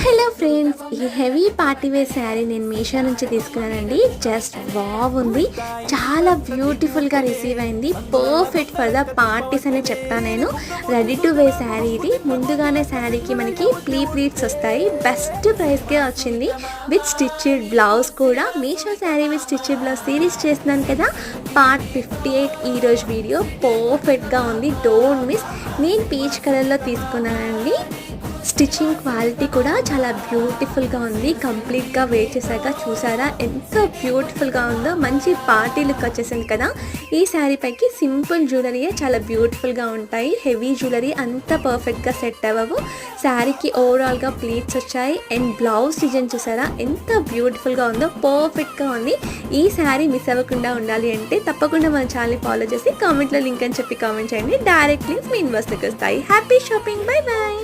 Hello friends, ఈ heavy party wear sari నేను మీషో నుంచి తీసుకున్నానండి. జస్ట్ వావ్ ఉంది, చాలా బ్యూటిఫుల్గా రిసీవ్ అయింది. పర్ఫెక్ట్ ఫర్ ద పార్టీస్ అని చెప్తాను నేను. రెడీ టు వేర్ శారీ ఇది. ముందుగానే శారీకి మనకి ప్లీట్స్ వస్తాయి. బెస్ట్ ప్రైస్కే వచ్చింది విత్ స్టిచ్డ్ బ్లౌజ్ కూడా. Meesho sari with stitched blouse series చేస్తున్నాను కదా, పార్ట్ 58 ఈరోజు వీడియో. పర్ఫెక్ట్గా ఉంది, డోంట్ మిస్. నేను పీచ్ కలర్లో తీసుకున్నానండి. స్టిచ్చింగ్ క్వాలిటీ కూడా చాలా బ్యూటిఫుల్గా ఉంది. కంప్లీట్గా వేర్ చేశాక చూసారా ఎంత బ్యూటిఫుల్గా ఉందో. మంచి పార్టీ లుక్ వచ్చేసింది కదా. ఈ శారీ పైకి సింపుల్ జ్యువెలరీయే చాలా బ్యూటిఫుల్గా ఉంటాయి. హెవీ జ్యువెలరీ అంత పర్ఫెక్ట్గా సెట్ అవ్వవు. శారీకి ఓవరాల్గా ప్లీట్స్ వచ్చాయి. అండ్ బ్లౌజ్ డిజైన్ చూసారా ఎంత బ్యూటిఫుల్గా ఉందో. పర్ఫెక్ట్గా ఉంది. ఈ శారీ మిస్ అవ్వకుండా ఉండాలి అంటే తప్పకుండా మన ఛానల్ని ఫాలో చేసి కామెంట్లో లింక్ అని చెప్పి కామెంట్ చేయండి. డైరెక్ట్ లింక్స్ మీ ఇన్బాక్స్లోకి వస్తాయి. Happy shopping, bye bye.